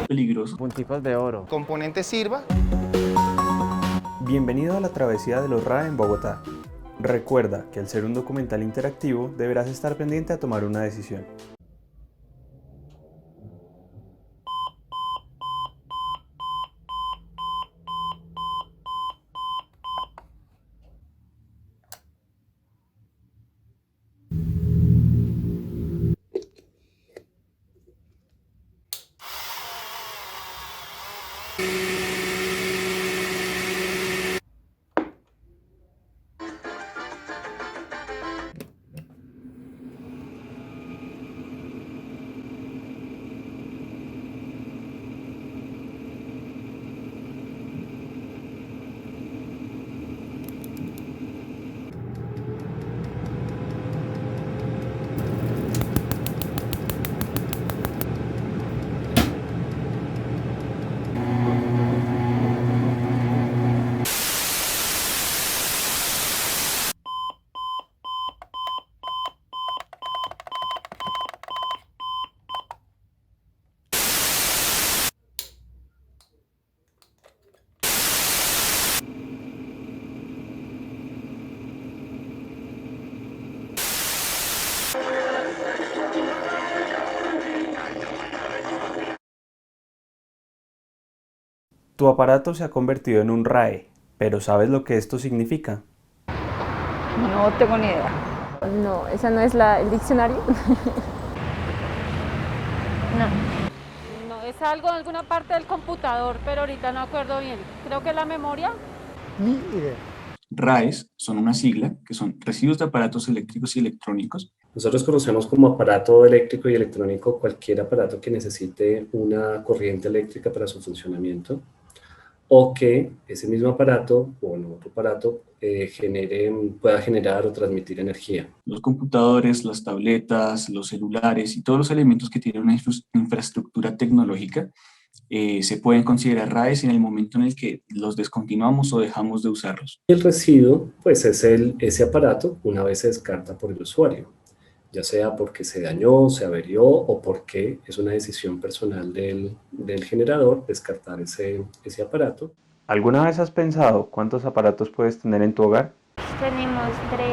peligrosos. Punticos de oro. Componente sirva. Bienvenido a la travesía de los RAE en Bogotá. Recuerda que al ser un documental interactivo deberás estar pendiente a tomar una decisión. Tu aparato se ha convertido en un RAE, pero ¿sabes lo que esto significa? No tengo ni idea. No, esa no es el diccionario. No. No, es algo de alguna parte del computador, pero ahorita no acuerdo bien. Creo que es la memoria. Ni idea. RAEs son una sigla que son residuos de aparatos eléctricos y electrónicos. Nosotros conocemos como aparato eléctrico y electrónico cualquier aparato que necesite una corriente eléctrica para su funcionamiento o que ese mismo aparato o en otro aparato pueda generar o transmitir energía. Los computadores, las tabletas, los celulares y todos los elementos que tienen una infraestructura tecnológica se pueden considerar RAEs en el momento en el que los descontinuamos o dejamos de usarlos. Y el residuo, pues es ese aparato una vez se descarta por el usuario, ya sea porque se dañó, se averió o porque es una decisión personal del generador descartar ese aparato. ¿Alguna vez has pensado cuántos aparatos puedes tener en tu hogar? Tenemos 3,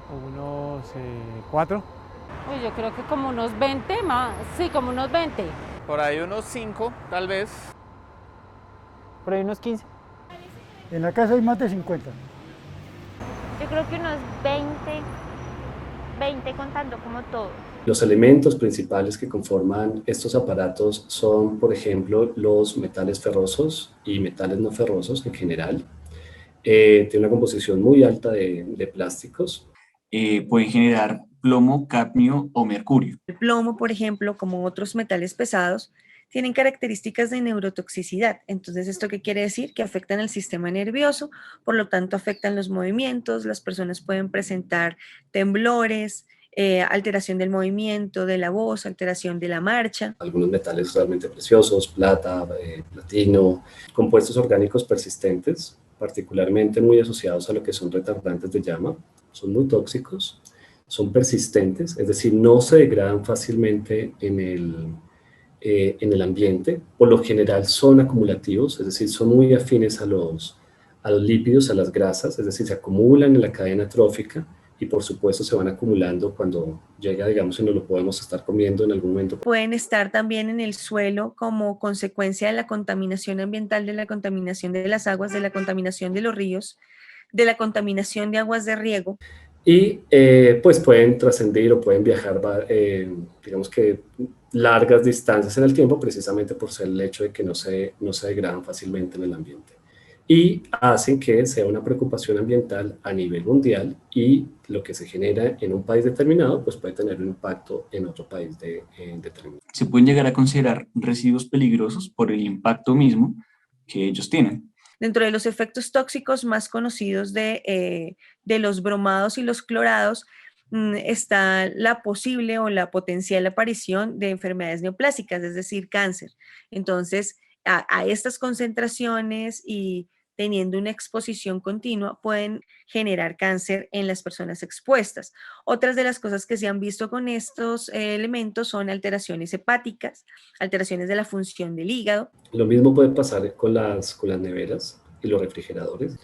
5. Unos 4. Uy, yo creo que como unos 20 más. Sí, como unos 20. Por ahí unos 5, tal vez. Por ahí unos 15. En la casa hay más de 50. Yo creo que unos 20 contando como todo. Los elementos principales que conforman estos aparatos son, por ejemplo, los metales ferrosos y metales no ferrosos en general. Tiene una composición muy alta de plásticos. Pueden generar plomo, cadmio o mercurio. El plomo, por ejemplo, como otros metales pesados, tienen características de neurotoxicidad. Entonces, ¿esto qué quiere decir? Que afectan el sistema nervioso, por lo tanto afectan los movimientos, las personas pueden presentar temblores, alteración del movimiento, de la voz, alteración de la marcha. Algunos metales realmente preciosos, plata, platino, compuestos orgánicos persistentes, particularmente muy asociados a lo que son retardantes de llama, son muy tóxicos, son persistentes, es decir, no se degradan fácilmente en el ambiente, por lo general son acumulativos, es decir, son muy afines a los lípidos, a las grasas, es decir, se acumulan en la cadena trófica y por supuesto se van acumulando cuando llega, digamos, y no lo podemos estar comiendo en algún momento. Pueden estar también en el suelo como consecuencia de la contaminación ambiental, de la contaminación de las aguas, de la contaminación de los ríos, de la contaminación de aguas de riego. Y pues pueden trascender o pueden viajar, digamos que largas distancias en el tiempo, precisamente por ser el hecho de que no se degradan fácilmente en el ambiente. Y hacen que sea una preocupación ambiental a nivel mundial y lo que se genera en un país determinado pues puede tener un impacto en otro país determinado. Se pueden llegar a considerar residuos peligrosos por el impacto mismo que ellos tienen. Dentro de los efectos tóxicos más conocidos de los bromados y los clorados está la posible o la potencial aparición de enfermedades neoplásicas, es decir, cáncer. Entonces, a estas concentraciones y teniendo una exposición continua, pueden generar cáncer en las personas expuestas. Otras de las cosas que se han visto con estos elementos son alteraciones hepáticas, alteraciones de la función del hígado. Lo mismo puede pasar con las neveras y los refrigeradores.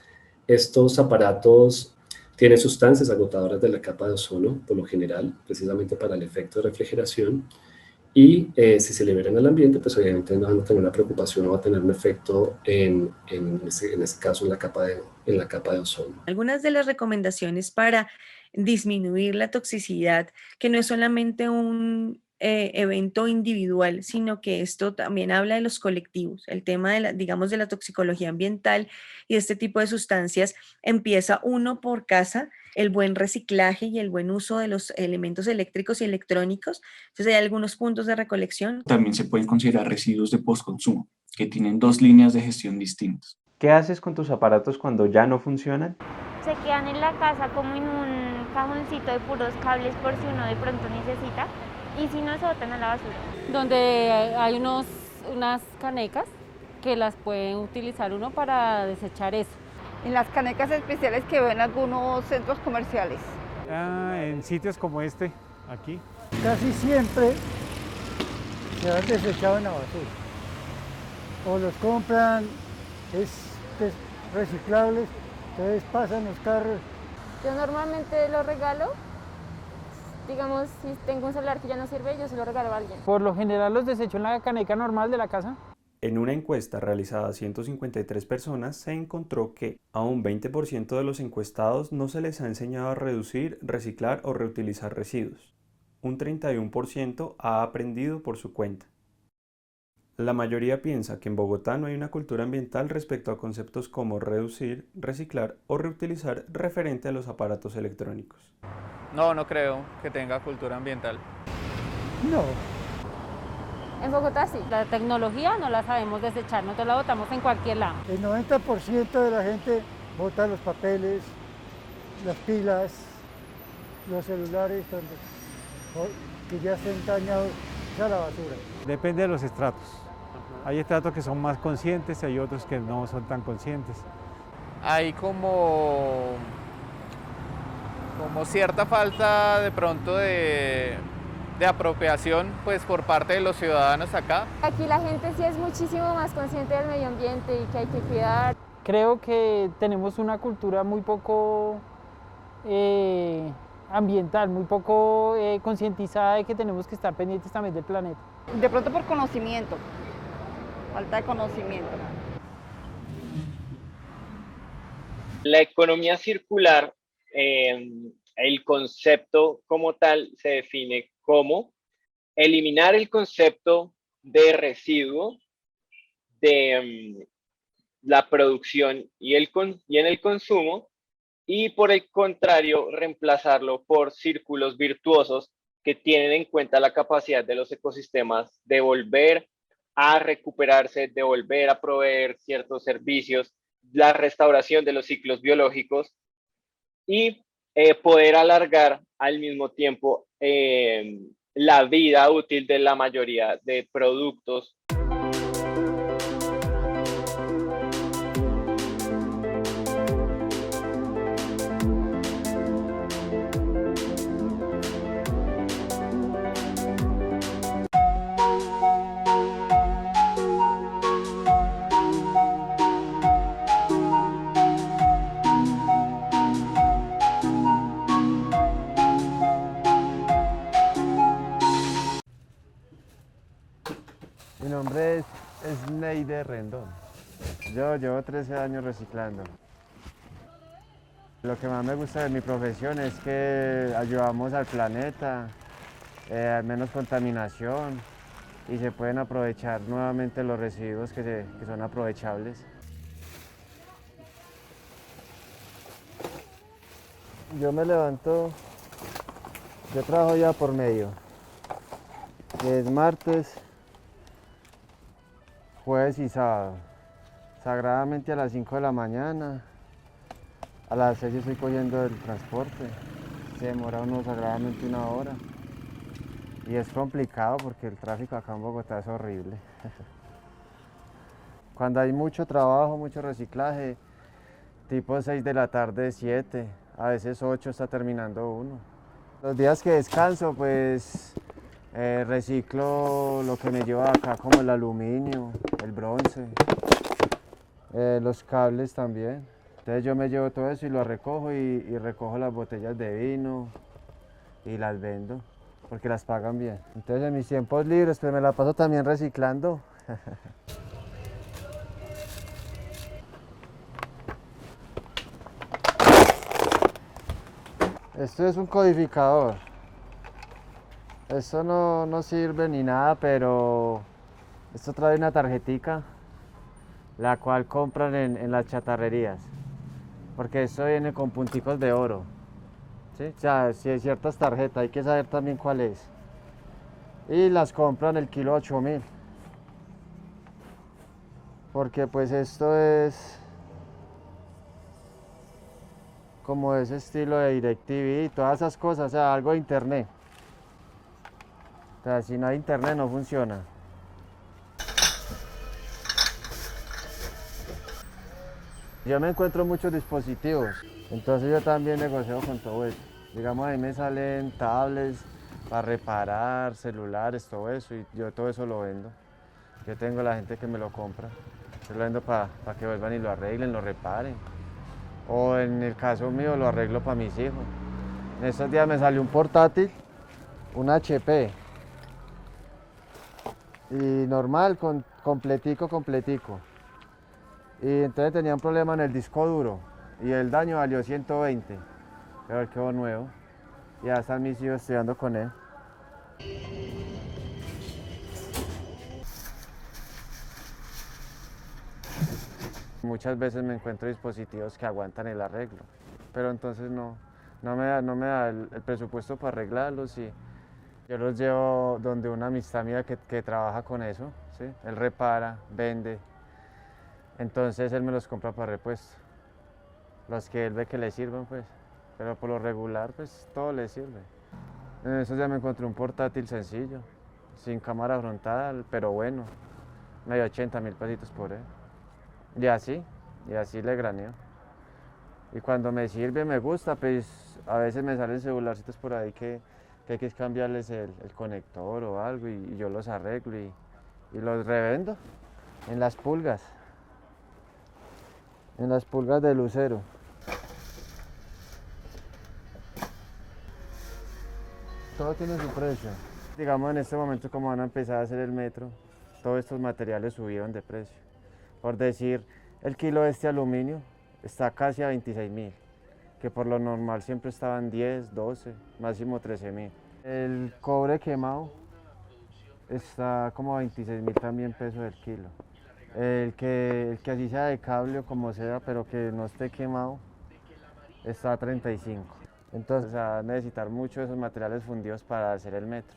Estos aparatos tienen sustancias agotadoras de la capa de ozono, por lo general, precisamente para el efecto de refrigeración. Y si se liberan al ambiente, pues obviamente no van a tener una preocupación o va a tener un efecto en ese caso en la capa de ozono. Algunas de las recomendaciones para disminuir la toxicidad, que no es solamente un evento individual, sino que esto también habla de los colectivos. El tema de la toxicología ambiental y este tipo de sustancias empieza uno por casa, el buen reciclaje y el buen uso de los elementos eléctricos y electrónicos. Entonces hay algunos puntos de recolección. También se pueden considerar residuos de postconsumo, que tienen dos líneas de gestión distintas. ¿Qué haces con tus aparatos cuando ya no funcionan? Se quedan en la casa como en un cajoncito de puros cables por si uno de pronto necesita y si no se botan a la basura. Donde hay unas canecas que las pueden utilizar uno para desechar eso. En las canecas especiales que ven algunos centros comerciales. En sitios como este, aquí. Casi siempre se han desechado en la basura. O los compran, reciclables, entonces pasan los carros. Yo normalmente lo regalo. Digamos, si tengo un celular que ya no sirve, yo se lo regalo a alguien. Por lo general los desecho en la caneca normal de la casa. En una encuesta realizada a 153 personas se encontró que a un 20% de los encuestados no se les ha enseñado a reducir, reciclar o reutilizar residuos. Un 31% ha aprendido por su cuenta. La mayoría piensa que en Bogotá no hay una cultura ambiental respecto a conceptos como reducir, reciclar o reutilizar referente a los aparatos electrónicos. No creo que tenga cultura ambiental. No. En Bogotá sí. La tecnología no la sabemos desechar, nosotros la botamos en cualquier lado. El 90% de la gente bota los papeles, las pilas, los celulares, que ya estén dañados, a la basura. Depende de los estratos. Hay estratos que son más conscientes y hay otros que no son tan conscientes. Hay como cierta falta de pronto de apropiación pues por parte de los ciudadanos acá. Aquí la gente sí es muchísimo más consciente del medio ambiente y que hay que cuidar. Creo que tenemos una cultura muy poco ambiental, muy poco concientizada de que tenemos que estar pendientes también del planeta. De pronto por conocimiento, falta de conocimiento. La economía circular, el concepto como tal se define como eliminar el concepto de residuo de la producción y en el consumo, y por el contrario reemplazarlo por círculos virtuosos que tienen en cuenta la capacidad de los ecosistemas de volver a recuperarse, de volver a proveer ciertos servicios, la restauración de los ciclos biológicos y poder alargar al mismo tiempo la vida útil de la mayoría de productos. Mi nombre es Sneider Rendón. Yo llevo 13 años reciclando. Lo que más me gusta de mi profesión es que ayudamos al planeta, hay menos contaminación y se pueden aprovechar nuevamente los residuos que son aprovechables. Yo me levanto, yo trabajo ya por medio, que es martes, jueves y sábado, sagradamente a las 5 de la mañana, a las 6 estoy cogiendo el transporte, se demora uno sagradamente 1 hora y es complicado porque el tráfico acá en Bogotá es horrible. Cuando hay mucho trabajo, mucho reciclaje, tipo 6 de la tarde, 7, a veces 8 está terminando uno. Los días que descanso, pues reciclo lo que me lleva acá, como el aluminio, el bronce, los cables también. Entonces yo me llevo todo eso y lo recojo y recojo las botellas de vino y las vendo, porque las pagan bien. Entonces en mis tiempos libres pues me la paso también reciclando. Esto es un codificador. Esto no sirve ni nada, pero esto trae una tarjetica, la cual compran en las chatarrerías, porque esto viene con punticos de oro. ¿Sí? O sea, si hay ciertas tarjetas, hay que saber también cuál es. Y las compran el kilo 8.000. Porque pues esto es como ese estilo de DirecTV y todas esas cosas, o sea, algo de internet. O sea, si no hay internet no funciona. Yo me encuentro muchos dispositivos, entonces yo también negocio con todo eso. Digamos, ahí me salen tablets para reparar, celulares, todo eso, y yo todo eso lo vendo. Yo tengo la gente que me lo compra. Yo lo vendo para que vuelvan y lo arreglen, lo reparen. O en el caso mío lo arreglo para mis hijos. En estos días me salió un portátil, un HP. Y normal, completico. Y entonces tenía un problema en el disco duro. Y el daño valió 120. Pero él quedó nuevo. Y ya están mis hijos estudiando con él. Muchas veces me encuentro dispositivos que aguantan el arreglo, pero entonces no me da el presupuesto para arreglarlos y yo los llevo donde una amistad mía que trabaja con eso, ¿sí? Él repara, vende, entonces él me los compra para repuesto, los que él ve que le sirven pues, pero por lo regular pues todo le sirve. En esos días me encontré un portátil sencillo, sin cámara frontal, pero bueno, me dio 80.000 pesitos por él. Y así le graneo. Y cuando me sirve, me gusta, pues a veces me salen celularcitos por ahí que hay que cambiarles el conector o algo y yo los arreglo y los revendo en las pulgas de Lucero. Todo tiene su precio. Digamos en este momento como van a empezar a hacer el metro, todos estos materiales subieron de precio. Por decir, el kilo de este aluminio está casi a 26.000, que por lo normal siempre estaban 10, 12, máximo 13.000. El cobre quemado está como a 26.000 también pesos el kilo. El que así sea de cable o como sea, pero que no esté quemado, está a 35. Entonces se va a necesitar mucho de esos materiales fundidos para hacer el metro.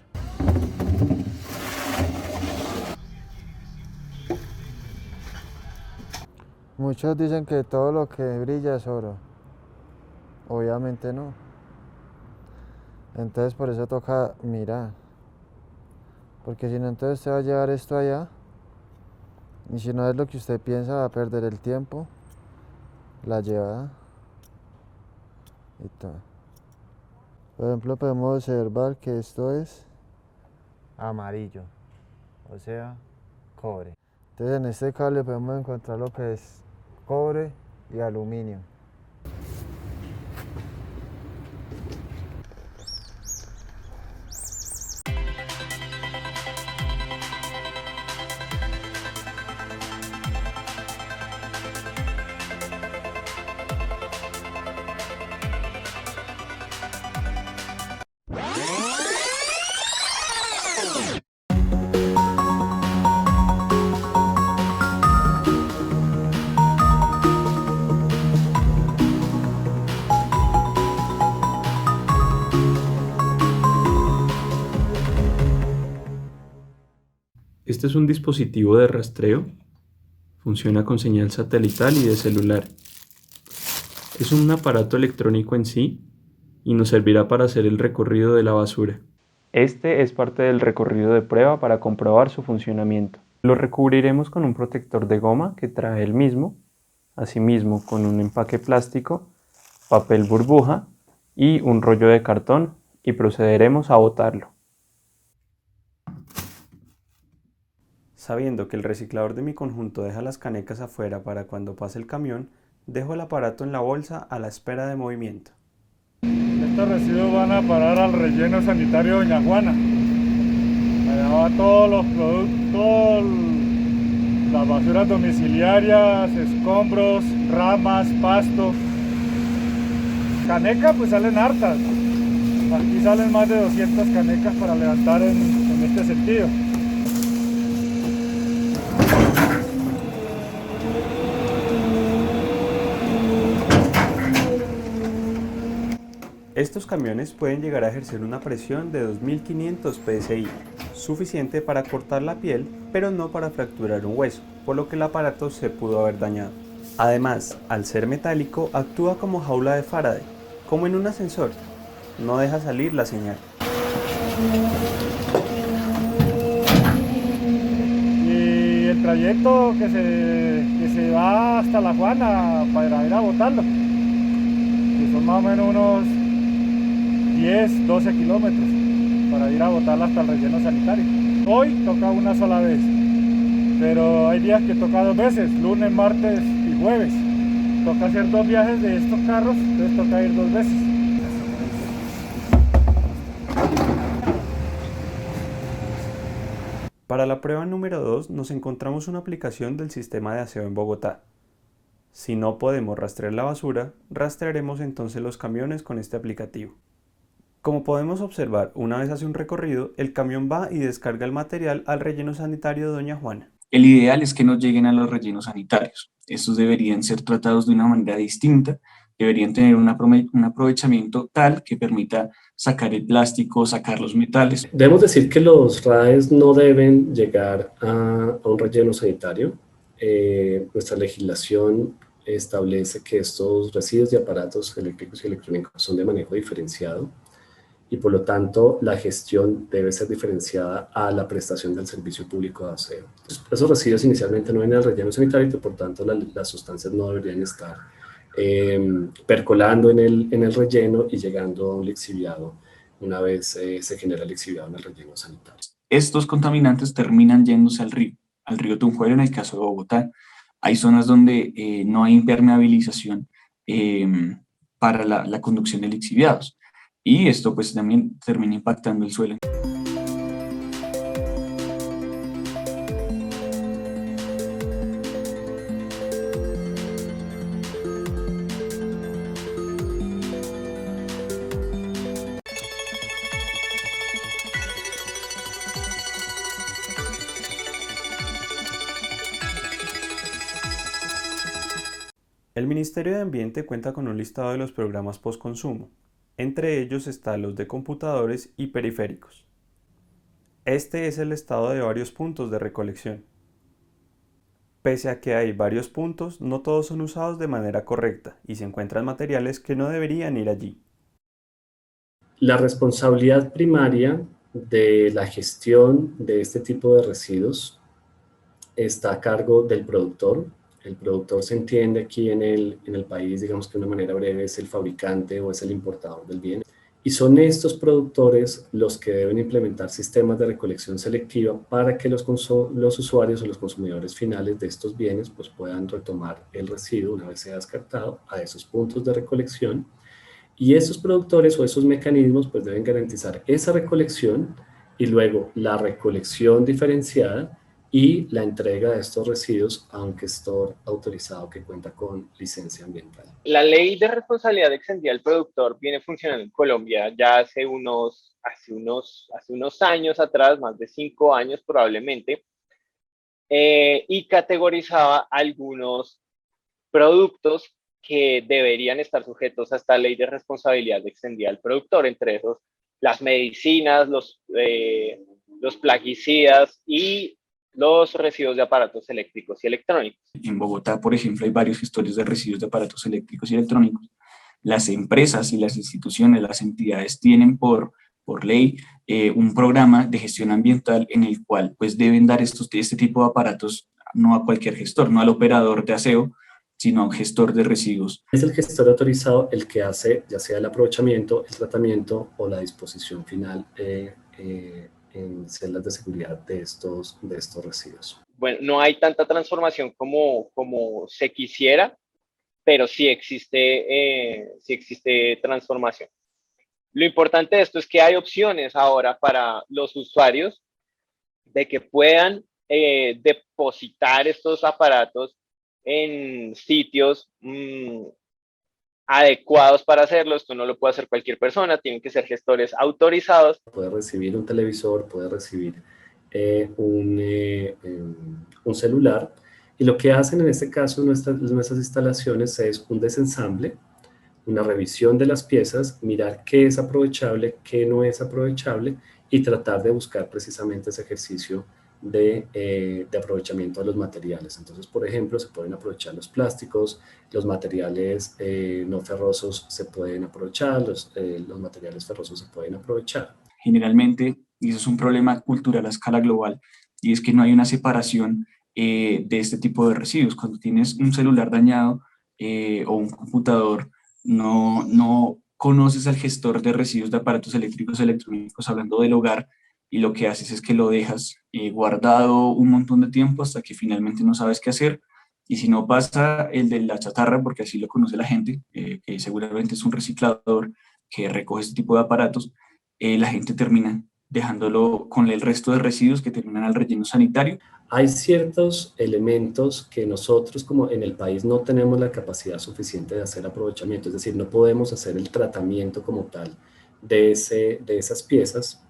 Muchos dicen que todo lo que brilla es oro. Obviamente no. Entonces por eso toca mirar. Porque si no, entonces usted va a llevar esto allá. Y si no es lo que usted piensa, va a perder el tiempo, la llevada y todo. Por ejemplo, podemos observar que esto es amarillo, o sea, cobre. Entonces en este cable podemos encontrar lo que es cobre y aluminio. Este es un dispositivo de rastreo, funciona con señal satelital y de celular. Es un aparato electrónico en sí y nos servirá para hacer el recorrido de la basura. Este es parte del recorrido de prueba para comprobar su funcionamiento. Lo recubriremos con un protector de goma que trae el mismo, asimismo con un empaque plástico, papel burbuja y un rollo de cartón, y procederemos a botarlo. Sabiendo que el reciclador de mi conjunto deja las canecas afuera para cuando pase el camión, dejo el aparato en la bolsa a la espera de movimiento. Estos residuos van a parar al relleno sanitario Doña Juana. Allá va todos los productos, las basuras domiciliarias, escombros, ramas, pasto. Canecas pues salen hartas. Aquí salen más de 200 canecas para levantar en este sentido. Estos camiones pueden llegar a ejercer una presión de 2500 psi, suficiente para cortar la piel, pero no para fracturar un hueso, por lo que el aparato se pudo haber dañado. Además, al ser metálico, actúa como jaula de Faraday, como en un ascensor, no deja salir la señal. Y el trayecto que se va hasta La Juana para ir a botarlo, que son más o menos unos 10, 12 kilómetros para ir a botarla hasta el relleno sanitario. Hoy toca una sola vez, pero hay días que toca 2 veces, lunes, martes y jueves. Toca hacer 2 viajes de estos carros, entonces toca ir 2 veces. Para la prueba número 2 nos encontramos una aplicación del sistema de aseo en Bogotá. Si no podemos rastrear la basura, rastrearemos entonces los camiones con este aplicativo. Como podemos observar, una vez hace un recorrido, el camión va y descarga el material al relleno sanitario de Doña Juana. El ideal es que no lleguen a los rellenos sanitarios. Estos deberían ser tratados de una manera distinta, deberían tener un aprovechamiento tal que permita sacar el plástico, sacar los metales. Debemos decir que los RAEs no deben llegar a un relleno sanitario. Nuestra legislación establece que estos residuos de aparatos eléctricos y electrónicos son de manejo diferenciado y por lo tanto la gestión debe ser diferenciada a la prestación del servicio público de aseo. Esos residuos inicialmente no vienen al relleno sanitario y por tanto las sustancias no deberían estar percolando en el relleno y llegando a un lixiviado una vez se genera el lixiviado en el relleno sanitario. Estos contaminantes terminan yéndose al río Tunjuelo en el caso de Bogotá. Hay zonas donde no hay impermeabilización para la conducción de lixiviados y esto pues también termina impactando el suelo. El Ministerio de Ambiente cuenta con un listado de los programas postconsumo. Entre ellos están los de computadores y periféricos. Este es el estado de varios puntos de recolección. Pese a que hay varios puntos, no todos son usados de manera correcta y se encuentran materiales que no deberían ir allí. La responsabilidad primaria de la gestión de este tipo de residuos está a cargo del productor. El productor se entiende aquí en el país, digamos que de una manera breve, es el fabricante o es el importador del bien. Y son estos productores los que deben implementar sistemas de recolección selectiva para que los usuarios o los consumidores finales de estos bienes pues, puedan retomar el residuo una vez sea descartado a esos puntos de recolección. Y esos productores o esos mecanismos pues, deben garantizar esa recolección y luego la recolección diferenciada y la entrega de estos residuos a un gestor autorizado que cuenta con licencia ambiental. La ley de responsabilidad extendida al productor viene funcionando en Colombia ya hace unos años atrás, más de 5 años probablemente, y categorizaba algunos productos que deberían estar sujetos a esta ley de responsabilidad extendida al productor, entre esos las medicinas, los plaguicidas y los residuos de aparatos eléctricos y electrónicos. En Bogotá, por ejemplo, hay varios gestores de residuos de aparatos eléctricos y electrónicos. Las empresas y las instituciones, las entidades tienen por ley un programa de gestión ambiental en el cual pues, deben dar este tipo de aparatos no a cualquier gestor, no al operador de aseo, sino a un gestor de residuos. Es el gestor autorizado el que hace ya sea el aprovechamiento, el tratamiento o la disposición final en celdas de seguridad de estos residuos. Bueno, no hay tanta transformación como se quisiera, pero sí existe transformación. Lo importante de esto es que hay opciones ahora para los usuarios de que puedan depositar estos aparatos en sitios adecuados para hacerlo. Esto no lo puede hacer cualquier persona, tienen que ser gestores autorizados. Puede recibir un televisor, puede recibir un celular, y lo que hacen en este caso nuestras instalaciones es un desensamble, una revisión de las piezas, mirar qué es aprovechable, qué no es aprovechable, y tratar de buscar precisamente ese ejercicio de aprovechamiento de los materiales. Entonces, por ejemplo, se pueden aprovechar los plásticos, los materiales no ferrosos se pueden aprovechar, los materiales ferrosos se pueden aprovechar. Generalmente, y eso es un problema cultural a escala global, y es que no hay una separación de este tipo de residuos. Cuando tienes un celular dañado o un computador, no conoces al gestor de residuos de aparatos eléctricos electrónicos, hablando del hogar, y lo que haces es que lo dejas guardado un montón de tiempo hasta que finalmente no sabes qué hacer. Y si no pasa el de la chatarra, porque así lo conoce la gente, que seguramente es un reciclador que recoge este tipo de aparatos, la gente termina dejándolo con el resto de residuos que terminan al relleno sanitario. Hay ciertos elementos que nosotros como en el país no tenemos la capacidad suficiente de hacer aprovechamiento, es decir, no podemos hacer el tratamiento como tal de esas piezas,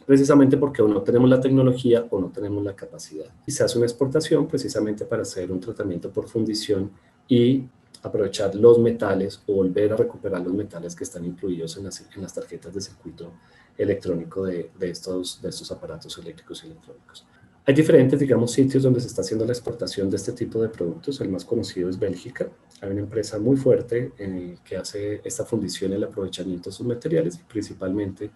precisamente porque o no tenemos la tecnología o no tenemos la capacidad. Y se hace una exportación precisamente para hacer un tratamiento por fundición y aprovechar los metales o volver a recuperar los metales que están incluidos en las tarjetas de circuito electrónico de estos aparatos eléctricos y electrónicos. Hay diferentes, digamos, sitios donde se está haciendo la exportación de este tipo de productos. El más conocido es Bélgica. Hay una empresa muy fuerte que hace esta fundición y el aprovechamiento de sus materiales, y principalmente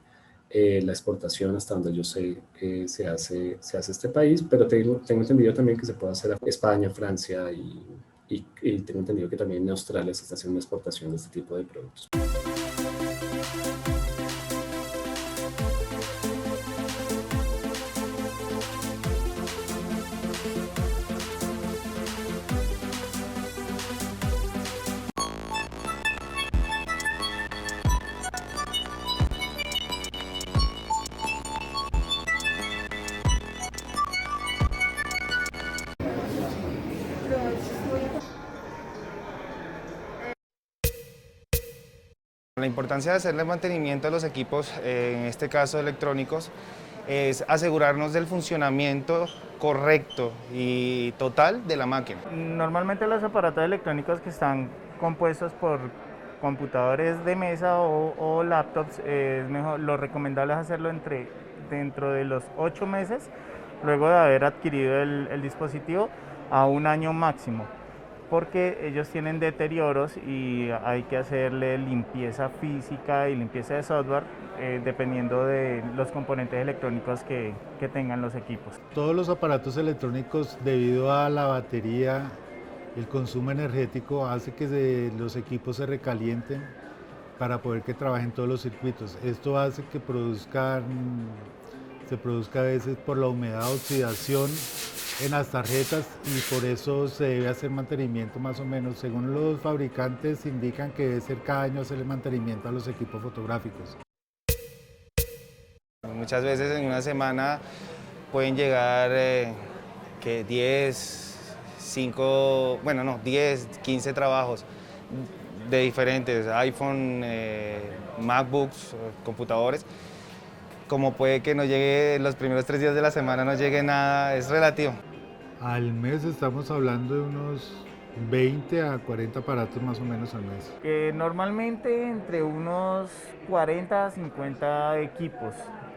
la exportación, hasta donde yo sé, se hace este país, pero tengo entendido también que se puede hacer en España, Francia y tengo entendido que también en Australia se está haciendo una exportación de este tipo de productos. La importancia de hacerle mantenimiento a los equipos, en este caso electrónicos, es asegurarnos del funcionamiento correcto y total de la máquina. Normalmente los aparatos electrónicos que están compuestos por computadores de mesa o laptops, es mejor, lo recomendable es hacerlo dentro de los 8 meses, luego de haber adquirido el dispositivo, a 1 año máximo, porque ellos tienen deterioros y hay que hacerle limpieza física y limpieza de software dependiendo de los componentes electrónicos que tengan los equipos. Todos los aparatos electrónicos, debido a la batería, el consumo energético hace que los equipos se recalienten para poder que trabajen todos los circuitos. Esto hace que se produzca a veces por la humedad, oxidación en las tarjetas, y por eso se debe hacer mantenimiento más o menos, según los fabricantes indican que debe ser cada año hacerle mantenimiento a los equipos fotográficos. Muchas veces en una semana pueden llegar 10, 15 trabajos de diferentes, iPhone, MacBooks, computadores. Como puede que no llegue los primeros 3 días de la semana, no llegue nada, es relativo. Al mes estamos hablando de unos 20 a 40 aparatos más o menos al mes. Normalmente entre unos 40 a 50 equipos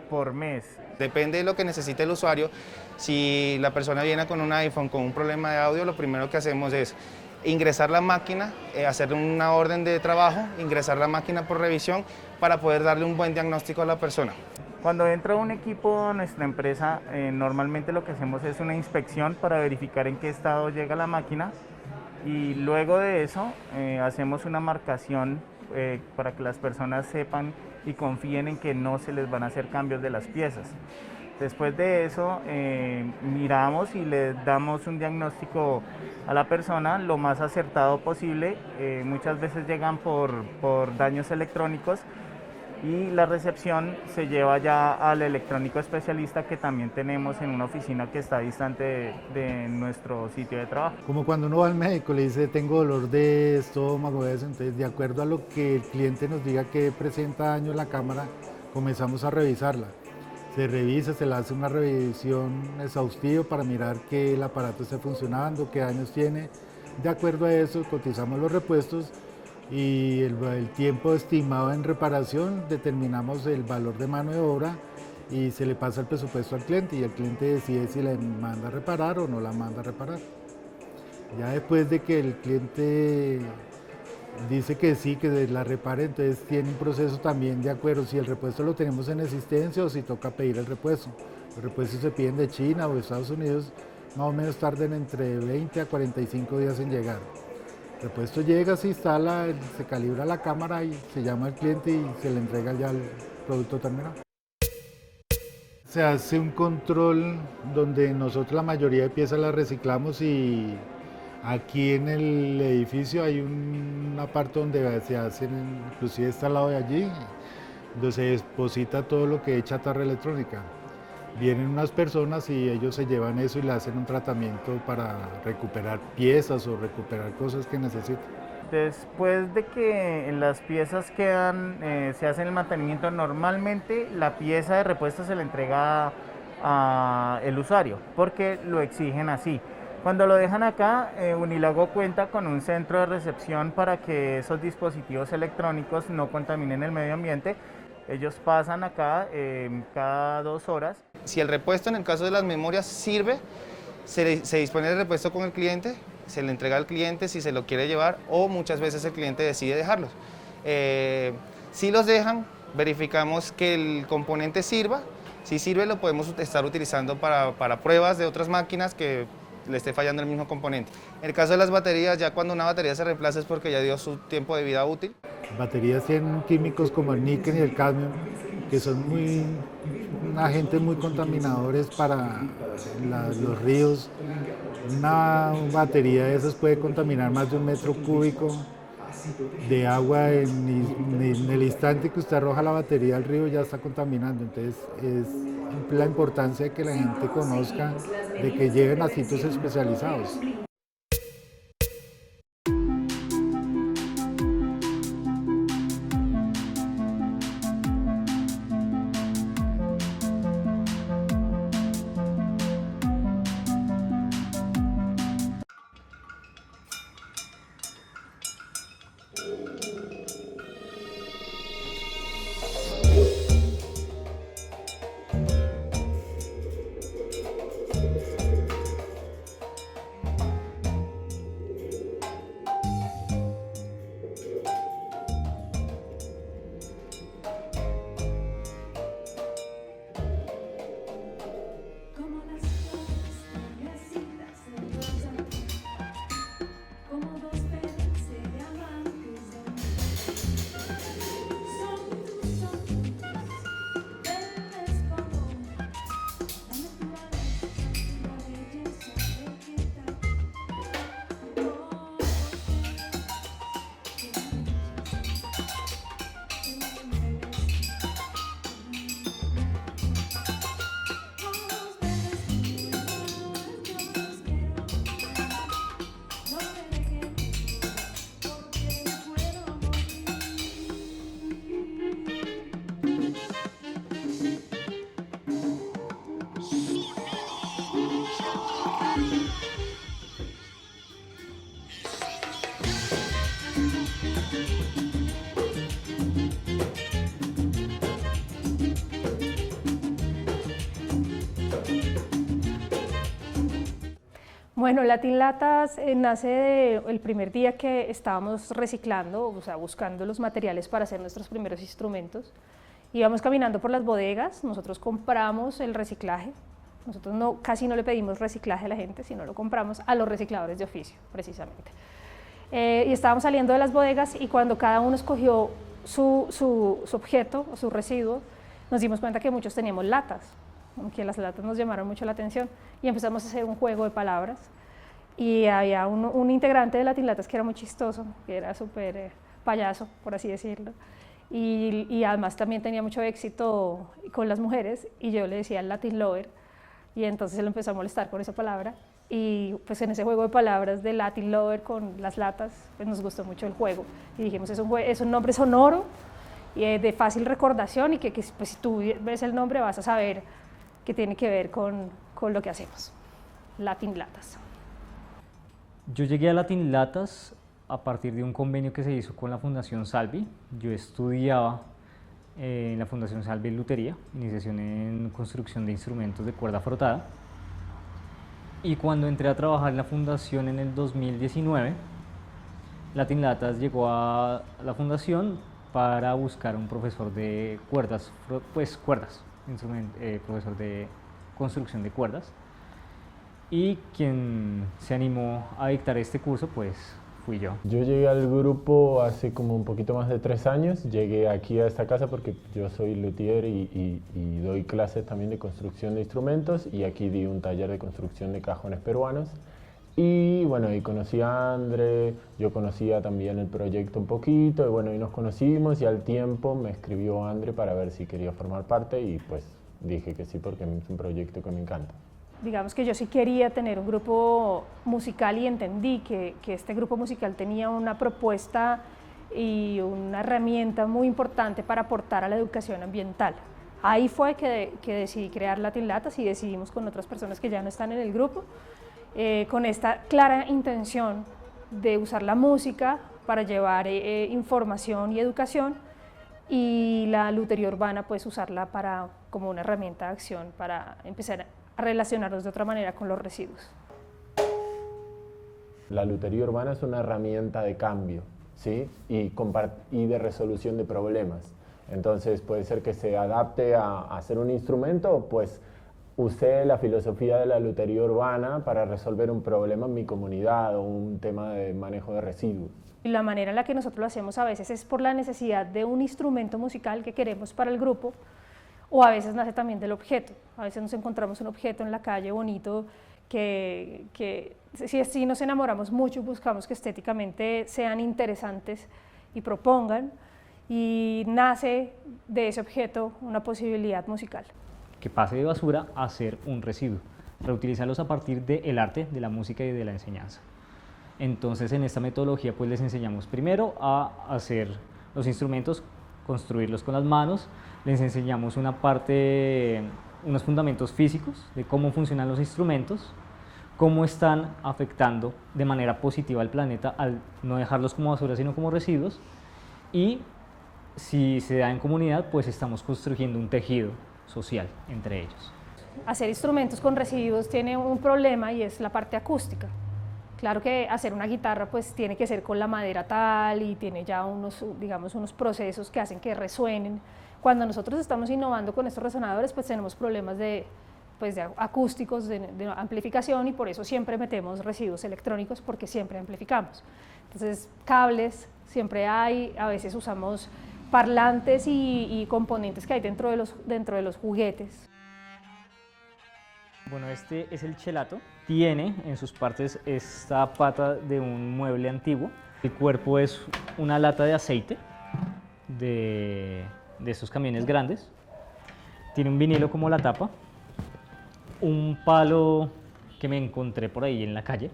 por mes. Depende de lo que necesite el usuario. Si la persona viene con un iPhone con un problema de audio, lo primero que hacemos es ingresar la máquina, hacer una orden de trabajo, ingresar la máquina por revisión para poder darle un buen diagnóstico a la persona. Cuando entra un equipo a nuestra empresa, normalmente lo que hacemos es una inspección para verificar en qué estado llega la máquina y luego de eso hacemos una marcación para que las personas sepan y confíen en que no se les van a hacer cambios de las piezas. Después de eso miramos y le damos un diagnóstico a la persona lo más acertado posible. Muchas veces llegan por daños electrónicos y la recepción se lleva ya al electrónico especialista que también tenemos en una oficina que está distante de nuestro sitio de trabajo. Como cuando uno va al médico, le dice tengo dolor de estómago, eso, entonces de acuerdo a lo que el cliente nos diga que presenta daño en la cámara, comenzamos a revisarla. Se revisa, se le hace una revisión exhaustiva para mirar que el aparato esté funcionando, qué daños tiene. De acuerdo a eso, cotizamos los repuestos y el tiempo estimado en reparación, determinamos el valor de mano de obra y se le pasa el presupuesto al cliente y el cliente decide si la manda a reparar o no la manda a reparar. Ya después de que el cliente dice que sí, que la repare, entonces tiene un proceso también de acuerdo si el repuesto lo tenemos en existencia o si toca pedir el repuesto. Los repuestos se piden de China o de Estados Unidos, más o menos tardan entre 20 a 45 días en llegar. El repuesto llega, se instala, se calibra la cámara y se llama al cliente y se le entrega ya el producto terminado. Se hace un control donde nosotros la mayoría de piezas las reciclamos y aquí en el edificio hay una parte donde se hacen, inclusive está al lado de allí, donde se deposita todo lo que es chatarra electrónica. Vienen unas personas y ellos se llevan eso y le hacen un tratamiento para recuperar piezas o recuperar cosas que necesitan. Después de que las piezas quedan, se hace el mantenimiento, normalmente la pieza de repuesto se le entrega al usuario porque lo exigen así. Cuando lo dejan acá, Unilago cuenta con un centro de recepción para que esos dispositivos electrónicos no contaminen el medio ambiente. Ellos pasan acá cada 2 horas. Si el repuesto en el caso de las memorias sirve, se dispone el repuesto con el cliente, se le entrega al cliente si se lo quiere llevar o muchas veces el cliente decide dejarlos. Si los dejan, verificamos que el componente sirva. Si sirve, lo podemos estar utilizando para pruebas de otras máquinas que le esté fallando el mismo componente. En el caso de las baterías, ya cuando una batería se reemplaza es porque ya dio su tiempo de vida útil. Baterías tienen químicos como el níquel y el cadmio, que son agentes muy contaminadores para los ríos. Una batería de esas puede contaminar más de 1 metro cúbico de agua. En el instante que usted arroja la batería al río ya está contaminando. Entonces es la importancia de que la gente conozca de que lleguen a sitios especializados. Bueno, Latin Latas nace el primer día que estábamos reciclando, o sea, buscando los materiales para hacer nuestros primeros instrumentos. Íbamos caminando por las bodegas, nosotros compramos el reciclaje, Nosotros casi no le pedimos reciclaje a la gente, sino lo compramos a los recicladores de oficio, precisamente. Y estábamos saliendo de las bodegas y cuando cada uno escogió su objeto o su residuo, nos dimos cuenta que muchos teníamos latas, que las latas nos llamaron mucho la atención y empezamos a hacer un juego de palabras. Y había un integrante de Latinlatas que era muy chistoso, que era súper payaso, por así decirlo. Y además también tenía mucho éxito con las mujeres y yo le decía Latin Lover y entonces él empezó a molestar con esa palabra y pues en ese juego de palabras de Latin Lover con las latas pues nos gustó mucho el juego y dijimos es un nombre sonoro y de fácil recordación y que pues, si tú ves el nombre vas a saber que tiene que ver con lo que hacemos, Latinlatas. Yo llegué a Latinlatas a partir de un convenio que se hizo con la Fundación Salvi. Yo estudiaba en la Fundación Salvi en lutería, iniciación en construcción de instrumentos de cuerda frotada. Y cuando entré a trabajar en la fundación en el 2019, Latinlatas llegó a la fundación para buscar un profesor de cuerdas, profesor de construcción de cuerdas. Y quien se animó a dictar este curso pues fui yo. Yo llegué al grupo hace como un poquito más de 3 años, llegué aquí a esta casa porque yo soy luthier y doy clases también de construcción de instrumentos y aquí di un taller de construcción de cajones peruanos y bueno, y conocí a André, yo conocía también el proyecto un poquito y bueno, y nos conocimos y al tiempo me escribió André para ver si quería formar parte y pues dije que sí porque es un proyecto que me encanta. Digamos que yo sí quería tener un grupo musical y entendí que este grupo musical tenía una propuesta y una herramienta muy importante para aportar a la educación ambiental. Ahí fue que decidí crear Latinlatas y decidimos con otras personas que ya no están en el grupo, con esta clara intención de usar la música para llevar información y educación y la lutería urbana pues usarla como una herramienta de acción para empezar a relacionarnos de otra manera con los residuos. La lutería urbana es una herramienta de cambio, ¿sí? y de resolución de problemas. Entonces puede ser que se adapte a hacer un instrumento, pues usé la filosofía de la lutería urbana para resolver un problema en mi comunidad o un tema de manejo de residuos. Y la manera en la que nosotros lo hacemos a veces es por la necesidad de un instrumento musical que queremos para el grupo, o a veces nace también del objeto. A veces nos encontramos un objeto en la calle bonito que si nos enamoramos mucho, buscamos que estéticamente sean interesantes y propongan, y nace de ese objeto una posibilidad musical. Que pase de basura a ser un residuo, reutilizarlos a partir del arte, de la música y de la enseñanza. Entonces en esta metodología pues les enseñamos primero a hacer los instrumentos, construirlos con las manos, les enseñamos unos fundamentos físicos de cómo funcionan los instrumentos, cómo están afectando de manera positiva al planeta al no dejarlos como basura sino como residuos, y si se da en comunidad pues estamos construyendo un tejido social entre ellos. Hacer instrumentos con residuos tiene un problema y es la parte acústica. Claro que hacer una guitarra pues tiene que ser con la madera tal y tiene ya unos procesos que hacen que resuenen. Cuando nosotros estamos innovando con estos resonadores pues tenemos problemas de acústicos, de amplificación, y por eso siempre metemos residuos electrónicos porque siempre amplificamos. Entonces cables siempre hay, a veces usamos parlantes y componentes que hay dentro de los juguetes. Bueno, este es el chelato. Tiene en sus partes esta pata de un mueble antiguo. El cuerpo es una lata de aceite de estos camiones grandes. Tiene un vinilo como la tapa. Un palo que me encontré por ahí en la calle,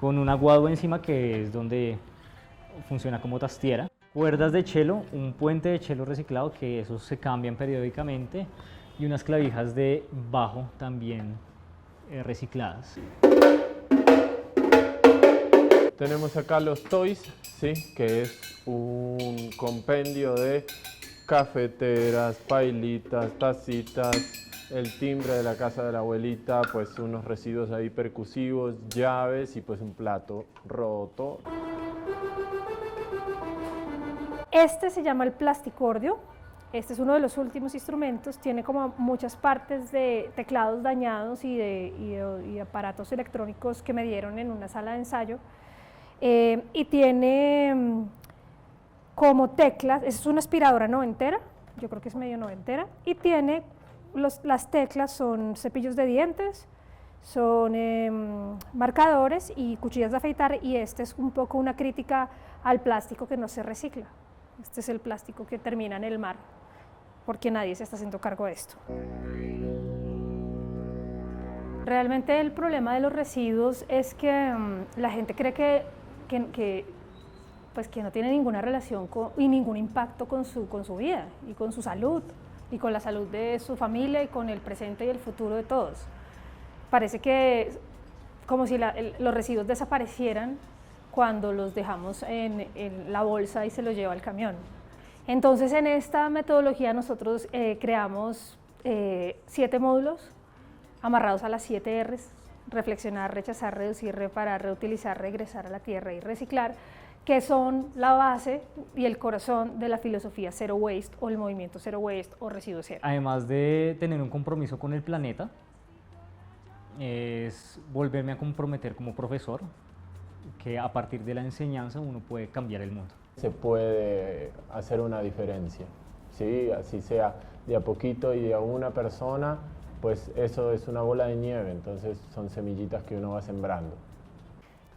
con un aguado encima que es donde funciona como tastiera. Cuerdas de chelo, un puente de chelo reciclado que esos se cambian periódicamente, y unas clavijas de bajo también recicladas. Tenemos acá los toys, ¿sí? Que es un compendio de cafeteras, pailitas, tacitas, el timbre de la casa de la abuelita, pues unos residuos ahí percusivos, llaves y pues un plato roto. Este se llama el plasticordio Este es uno de los últimos instrumentos, tiene como muchas partes de teclados dañados y aparatos electrónicos que me dieron en una sala de ensayo, y tiene como teclas, es una aspiradora noventera, yo creo que es medio noventera, y tiene, las teclas son cepillos de dientes, son marcadores y cuchillas de afeitar, y este es un poco una crítica al plástico que no se recicla. Este es el plástico que termina en el mar, porque nadie se está haciendo cargo de esto. Realmente el problema de los residuos es que la gente cree que no tiene ninguna relación y ningún impacto con su vida y con su salud y con la salud de su familia y con el presente y el futuro de todos. Parece que como si los residuos desaparecieran cuando los dejamos en la bolsa y se los lleva al camión. Entonces, en esta metodología nosotros creamos 7 módulos amarrados a las 7 R's: reflexionar, rechazar, reducir, reparar, reutilizar, regresar a la tierra y reciclar, que son la base y el corazón de la filosofía Zero Waste o el movimiento Zero Waste o Residuo Cero. Además de tener un compromiso con el planeta, es volverme a comprometer como profesor, que a partir de la enseñanza uno puede cambiar el mundo. Se puede hacer una diferencia, ¿sí? Así sea de a poquito y de a una persona, pues eso es una bola de nieve, entonces son semillitas que uno va sembrando.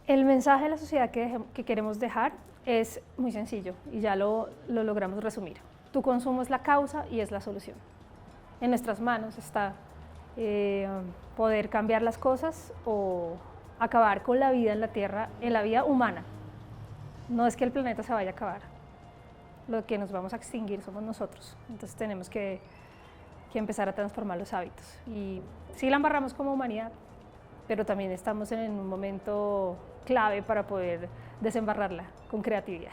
El mensaje de la sociedad que queremos dejar es muy sencillo y ya lo logramos resumir. Tu consumo es la causa y es la solución. En nuestras manos está poder cambiar las cosas o acabar con la vida en la Tierra, en la vida humana. No es que el planeta se vaya a acabar, lo que nos vamos a extinguir somos nosotros, entonces tenemos que empezar a transformar los hábitos. Y sí la embarramos como humanidad, pero también estamos en un momento clave para poder desembarrarla con creatividad.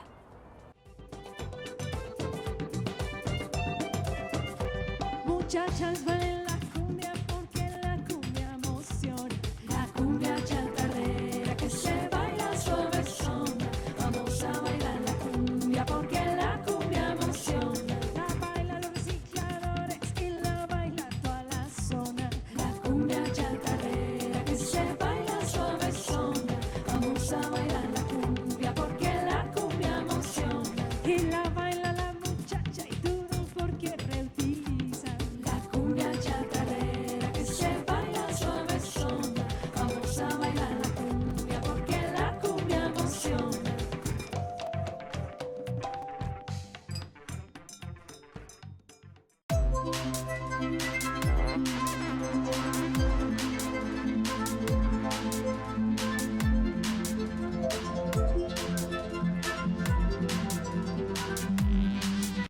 Muchachas, bailen la cumbia porque la cumbia emociona. La cumbia chatarrera que se baila suavezona. Vamos a bailar la cumbia porque la cumbia emociona. La bailan los recicladores y la baila toda la zona. La cumbia chatarrera que se baila suavezona. Vamos a bailar la cumbia porque la cumbia emociona. Y la baila la muchacha y duro porque reutiliza. La cumbia chatarrera que se baila suavezona. Vamos a bailar la cumbia porque la cumbia emociona.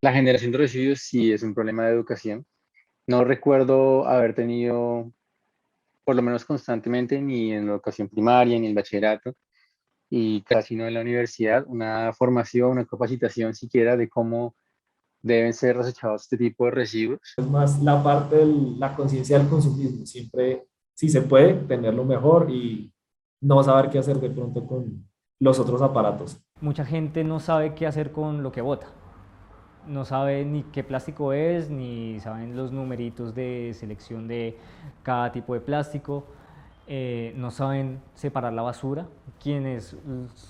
La generación de residuos sí es un problema de educación. No recuerdo haber tenido, por lo menos constantemente, ni en la educación primaria, ni en el bachillerato, y casi no en la universidad, una formación, una capacitación siquiera de cómo deben ser desechados este tipo de residuos. Es más la parte de la conciencia del consumismo, siempre, si se puede, tenerlo mejor y no saber qué hacer de pronto con los otros aparatos. Mucha gente no sabe qué hacer con lo que bota. No sabe ni qué plástico es, ni saben los numeritos de selección de cada tipo de plástico, no saben separar la basura. Quienes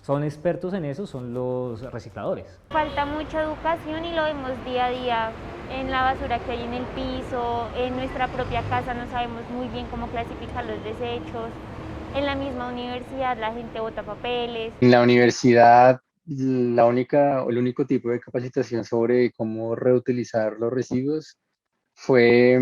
son expertos en eso son los recicladores. Falta mucha educación y lo vemos día a día en la basura que hay en el piso, en nuestra propia casa no sabemos muy bien cómo clasificar los desechos, en la misma universidad la gente bota papeles. En la universidad el único tipo de capacitación sobre cómo reutilizar los residuos fue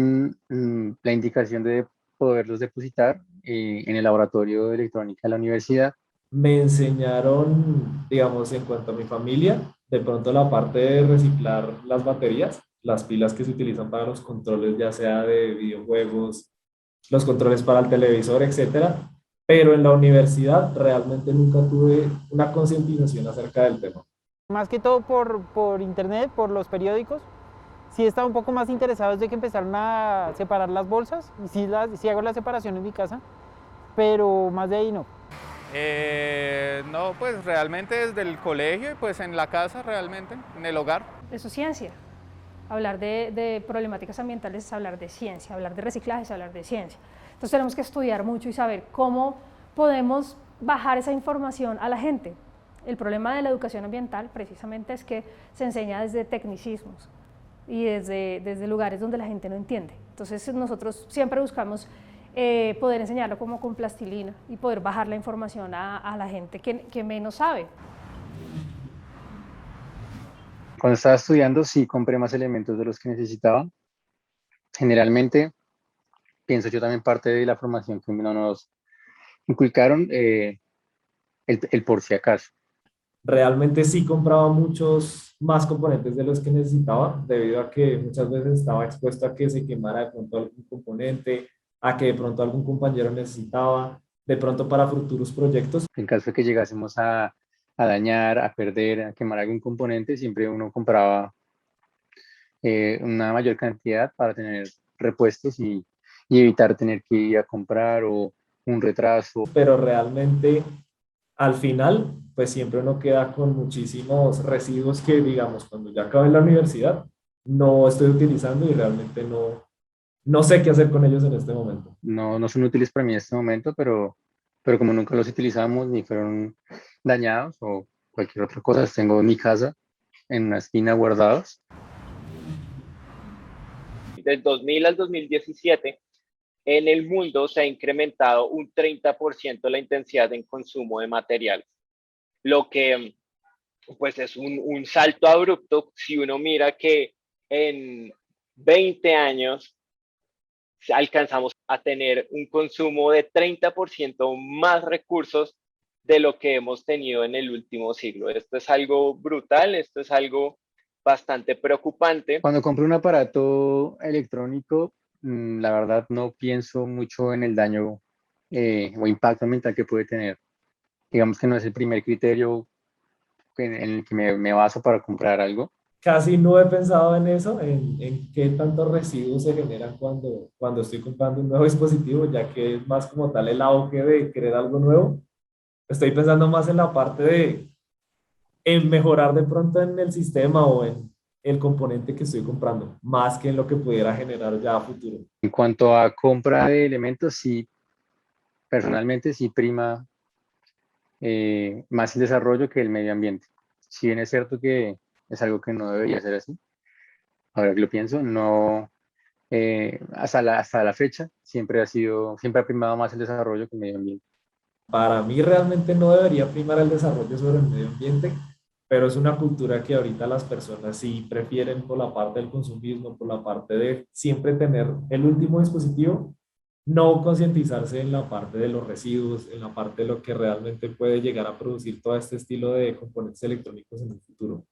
la indicación de poderlos depositar en el laboratorio de electrónica de la universidad. Me enseñaron, digamos, en cuanto a mi familia, de pronto la parte de reciclar las baterías, las pilas que se utilizan para los controles, ya sea de videojuegos, los controles para el televisor, etcétera. Pero en la universidad realmente nunca tuve una concientización acerca del tema. Más que todo por internet, por los periódicos, sí estaba un poco más interesado desde que empezaron a separar las bolsas, y sí hago la separación en mi casa, pero más de ahí no. No, pues realmente desde el colegio y pues en la casa realmente, en el hogar. Eso es ciencia. Hablar de problemáticas ambientales es hablar de ciencia, hablar de reciclaje es hablar de ciencia. Entonces tenemos que estudiar mucho y saber cómo podemos bajar esa información a la gente. El problema de la educación ambiental precisamente es que se enseña desde tecnicismos y desde lugares donde la gente no entiende. Entonces nosotros siempre buscamos poder enseñarlo como con plastilina y poder bajar la información a la gente que menos sabe. Cuando estaba estudiando, sí compré más elementos de los que necesitaba. Generalmente, pienso yo también parte de la formación que no nos inculcaron, el por si acaso. Realmente sí compraba muchos más componentes de los que necesitaba, debido a que muchas veces estaba expuesto a que se quemara de pronto algún componente, a que de pronto algún compañero necesitaba, de pronto para futuros proyectos. En caso de que llegásemos a dañar, a perder, a quemar algún componente, siempre uno compraba una mayor cantidad para tener repuestos y evitar tener que ir a comprar o un retraso. Pero realmente al final, pues siempre uno queda con muchísimos residuos que, digamos, cuando ya acabé la universidad, no estoy utilizando y realmente no sé qué hacer con ellos en este momento. No son útiles para mí en este momento, pero como nunca los utilizamos ni fueron dañados o cualquier otra cosa, los tengo en mi casa, en una esquina guardados. Del 2000 al 2017, en el mundo se ha incrementado un 30% la intensidad en consumo de materiales, lo que pues es un salto abrupto si uno mira que en 20 años alcanzamos a tener un consumo de 30% más recursos de lo que hemos tenido en el último siglo. Esto es algo brutal, esto es algo bastante preocupante. Cuando compro un aparato electrónico, la verdad no pienso mucho en el daño o impacto ambiental que puede tener. Digamos que no es el primer criterio en el que me baso para comprar algo. Casi no he pensado en eso, en qué tantos residuos se generan cuando estoy comprando un nuevo dispositivo, ya que es más como tal el auge de querer algo nuevo. Estoy pensando más en la parte en mejorar de pronto en el sistema o en el componente que estoy comprando, más que en lo que pudiera generar ya a futuro. En cuanto a compra de elementos, sí, personalmente sí prima más el desarrollo que el medio ambiente. Si bien es cierto que es algo que no debería ser así, ahora que lo pienso, no, hasta la fecha siempre ha primado más el desarrollo que el medio ambiente. Para mí realmente no debería primar el desarrollo sobre el medio ambiente, pero es una cultura que ahorita las personas sí prefieren por la parte del consumismo, por la parte de siempre tener el último dispositivo, no concientizarse en la parte de los residuos, en la parte de lo que realmente puede llegar a producir todo este estilo de componentes electrónicos en el futuro.